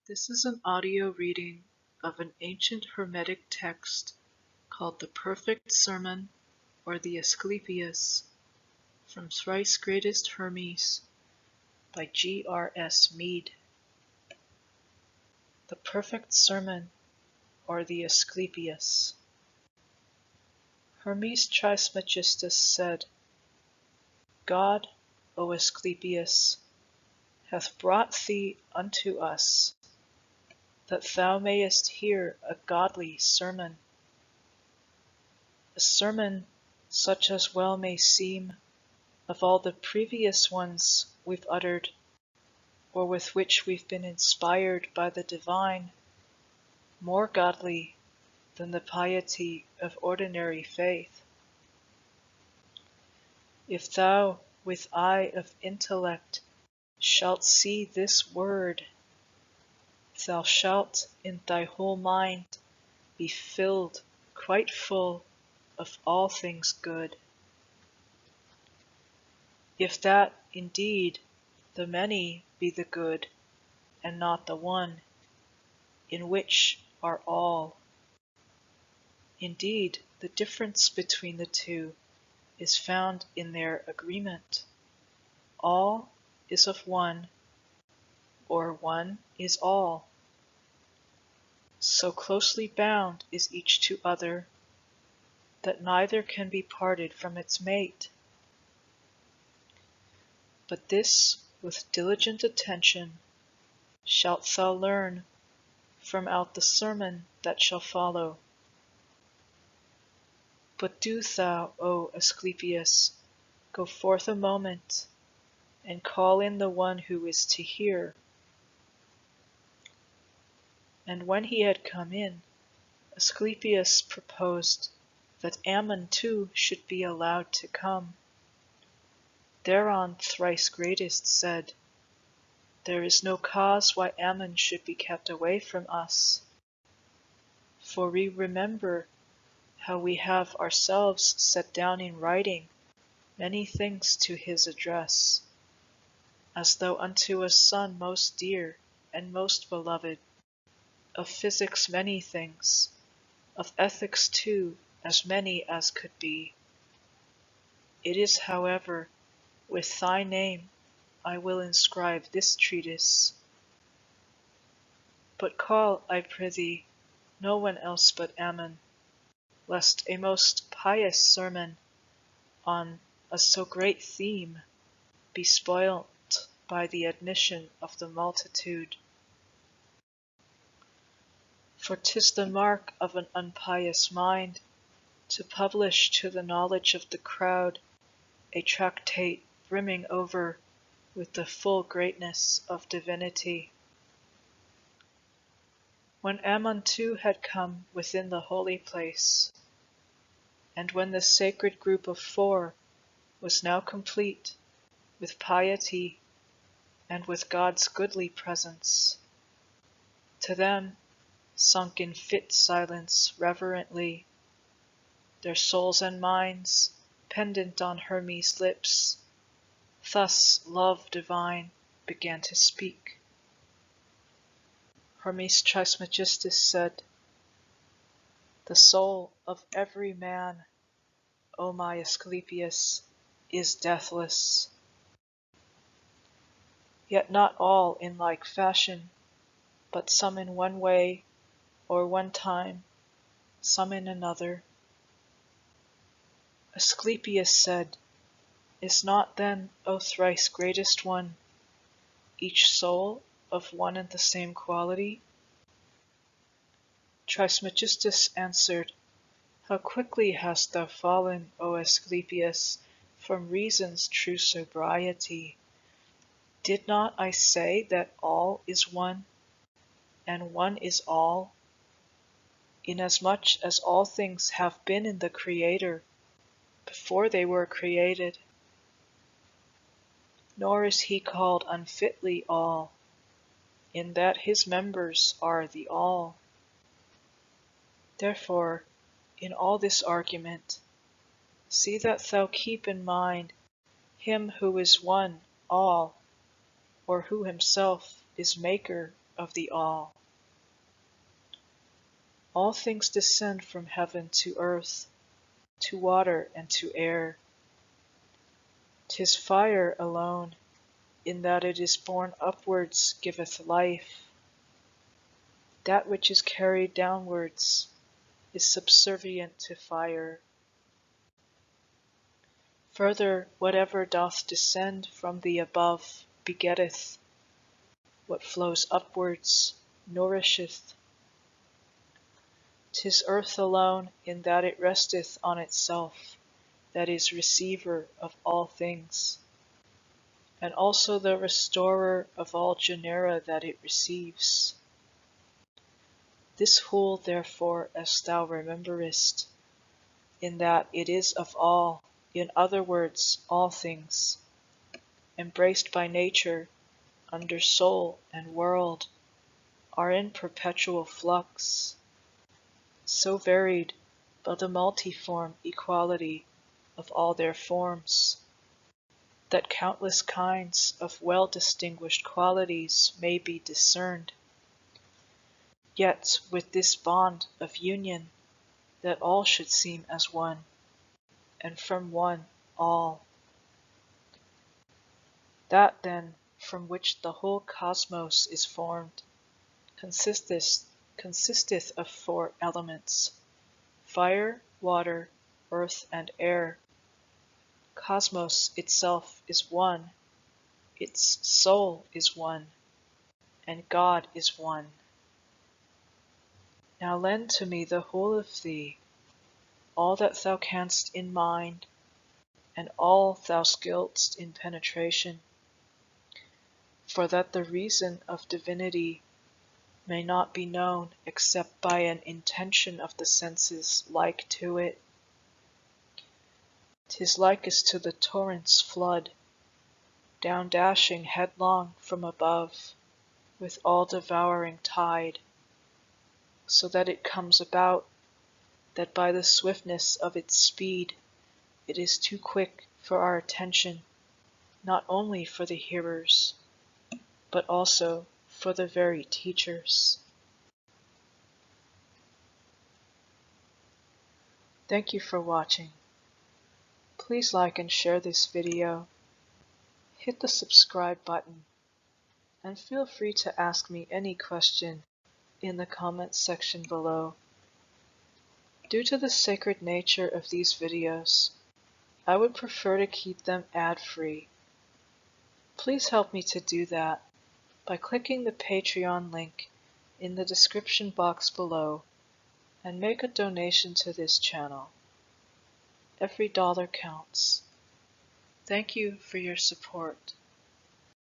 This is an audio reading of an ancient Hermetic text called the Perfect Sermon or the Asclepius from Thrice-Greatest Hermes by G.R.S. Mead. The Perfect Sermon or the Asclepius. Hermes Trismegistus said, God, O Asclepius, hath brought thee unto us, that thou mayest hear a godly sermon, a sermon such as well may seem of all the previous ones we've uttered, or with which we've been inspired by the divine, more godly than the piety of ordinary faith. If thou with eye of intellect shalt see this word, thou shalt in thy whole mind be filled quite full of all things good. If that indeed the many be the good, and not the one, in which are all. Indeed, the difference between the two is found in their agreement. All is of one, or one is all. So closely bound is each to other, that neither can be parted from its mate. But this with diligent attention shalt thou learn from out the sermon that shall follow. But do thou, O Asclepius, go forth a moment, and call in the one who is to hear. And when he had come in, Asclepius proposed that Ammon too should be allowed to come. Thereon Thrice-Greatest said, There is no cause why Ammon should be kept away from us, for we remember how we have ourselves set down in writing many things to his address, as though unto a son most dear and most beloved, of physics many things, of ethics too as many as could be. It is, however, with thy name I will inscribe this treatise. But call, I prithee, no one else but Ammon, lest a most pious sermon on a so great theme be spoilt by the admission of the multitude. For 'tis the mark of an unpious mind to publish to the knowledge of the crowd a tractate brimming over with the full greatness of divinity. When Ammon too had come within the holy place, and when the sacred group of four was now complete with piety and with God's goodly presence, to them, sunk in fit silence reverently, their souls and minds pendant on Hermes' lips, thus love divine began to speak. Hermes Trismegistus said, The soul of every man, O my Asclepius, is deathless. Yet not all in like fashion, but some in one way or one time, some in another. Asclepius said, Is not then, O thrice greatest one, each soul of one and the same quality? Trismegistus answered, How quickly hast thou fallen, O Asclepius, from reason's true sobriety! Did not I say that all is one, and one is all, inasmuch as all things have been in the Creator before they were created? Nor is he called unfitly all, in that his members are the all. Therefore, in all this argument, see that thou keep in mind him who is one all, or who himself is maker of the All. All things descend from heaven to earth, to water and to air. 'Tis fire alone, in that it is borne upwards, giveth life. That which is carried downwards is subservient to fire. Further, whatever doth descend from the above begetteth. What flows upwards nourisheth. 'Tis earth alone, in that it resteth on itself, that is receiver of all things, and also the restorer of all genera that it receives. This whole, therefore, as thou rememberest, in that it is of all, in other words, all things, embraced by nature, under soul and world, are in perpetual flux, so varied by the multiform equality of all their forms, that countless kinds of well-distinguished qualities may be discerned, yet with this bond of union, that all should seem as one, and from one all. That, then, from which the whole cosmos is formed, consisteth of 4 elements: fire, water, earth, and air. Cosmos itself is one, its soul is one, and God is one. Now lend to me the whole of thee, all that thou canst in mind, and all thou skill'st in penetration, for that the reason of divinity may not be known except by an intention of the senses like to it. 'Tis like as to the torrent's flood, down dashing headlong from above, with all-devouring tide, so that it comes about that by the swiftness of its speed it is too quick for our attention, not only for the hearers, but also for the very teachers. Thank you for watching. Please like and share this video, hit the subscribe button, and feel free to ask me any question in the comments section below. Due to the sacred nature of these videos, I would prefer to keep them ad-free. Please help me to do that by clicking the Patreon link in the description box below and make a donation to this channel. Every dollar counts. Thank you for your support.